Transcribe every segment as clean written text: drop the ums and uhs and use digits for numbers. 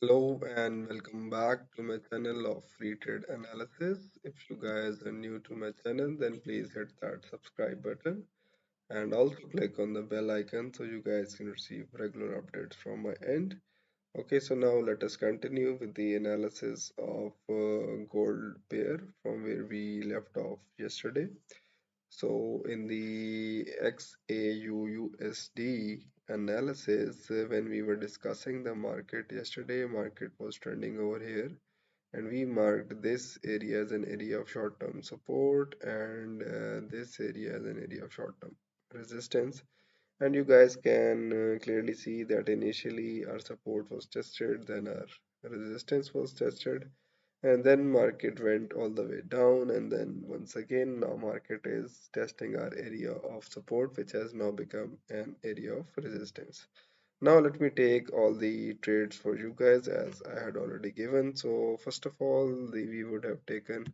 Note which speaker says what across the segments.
Speaker 1: Hello and welcome back to my channel of free trade analysis. If you guys are new to my channel, then please hit that subscribe button and also click on the bell icon so you guys can receive regular updates from my end. Okay, so now let us continue with the analysis of gold pair from where we left off yesterday. So in the XAUUSD analysis, when we were discussing the market yesterday, market was trending over here and we marked this area as an area of short-term support and this area as an area of short-term resistance. And you guys can clearly see that initially our support was tested, then our resistance was tested, and then market went all the way down, and then once again now market is testing our area of support, which has now become an area of resistance. Now let me take all the trades for you guys as I had already given. So first of all, we would have taken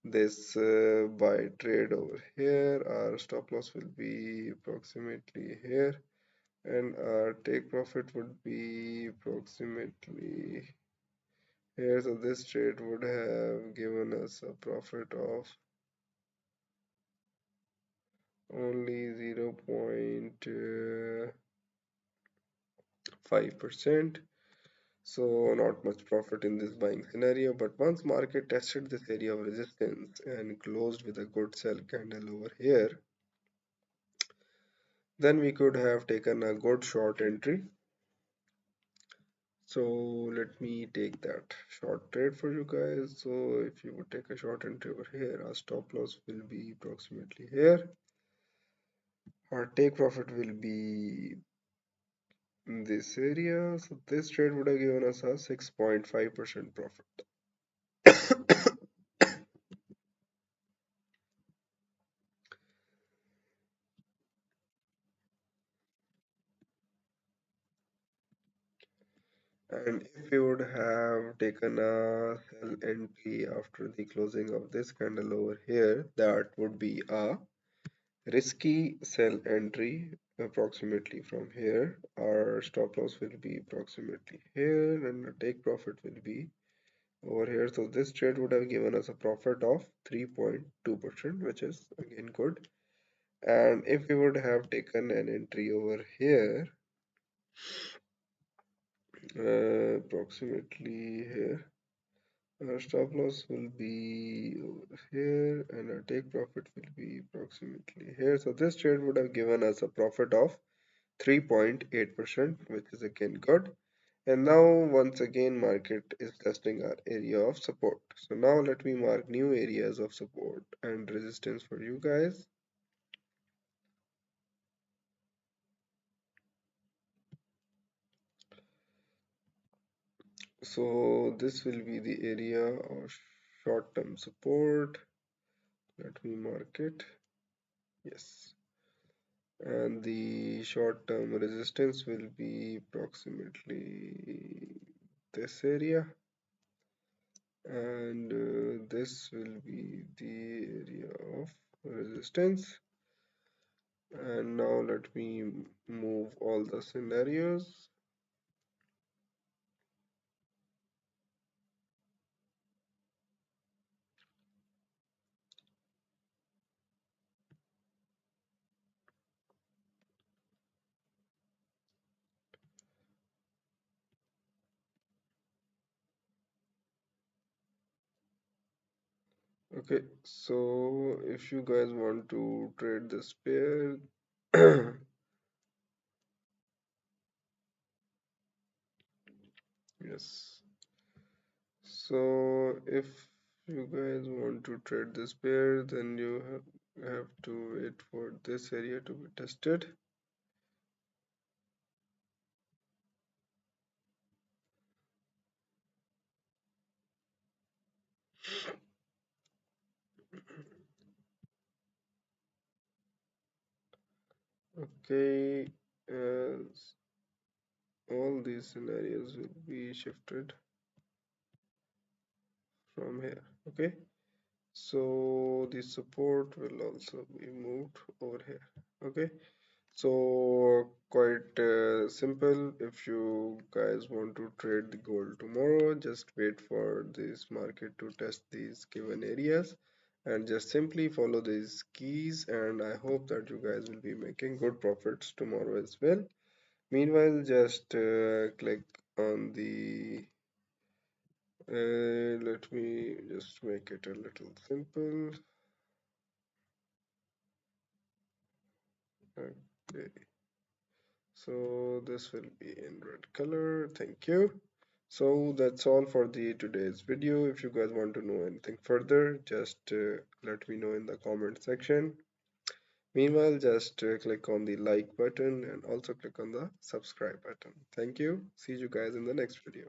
Speaker 1: this buy trade over here. Our stop loss will be approximately here, and our take profit would be approximately here. So this trade would have given us a profit of only 0.5%. So not much profit in this buying scenario, but once market tested this area of resistance and closed with a good sell candle over here, then we could have taken a good short entry. So let me take that short trade for you guys. So if you would take a short entry over here, our stop loss will be approximately here. Our take profit will be in this area. So this trade would have given us a 6.5% profit. And if you would have taken a sell entry after the closing of this candle over here, that would be a risky sell entry approximately from here. Our stop loss will be approximately here and the take profit will be over here. So this trade would have given us a profit of 3.2%, which is again good. And if we would have taken an entry over here, approximately here, our stop loss will be over here and our take profit will be approximately here. So this trade would have given us a profit of 3.8%, which is again good. And now once again market is testing our area of support. So now let me mark new areas of support and resistance for you guys. So this will be the area of short-term support. Let me mark it. Yes. And the short-term resistance will be approximately this area. And this will be the area of resistance. And now let me move all the scenarios. Okay, so if you guys want to trade this pair, yes. So if you guys want to trade this pair, then you have to wait for this area to be tested. Okay, all these scenarios will be shifted from here. Okay, so the support will also be moved over here. Okay, So quite simple. If you guys want to trade the gold tomorrow, just wait for this market to test these given areas and just simply follow these keys, and I hope that you guys will be making good profits tomorrow as well. Meanwhile, just click on the let me just make it a little simple. Okay. So this will be in red color. Thank you. So that's all for the today's video. If you guys want to know anything further, just let me know in the comment section. Meanwhile, just click on the like button and also click on the subscribe button. Thank you. See you guys in the next video.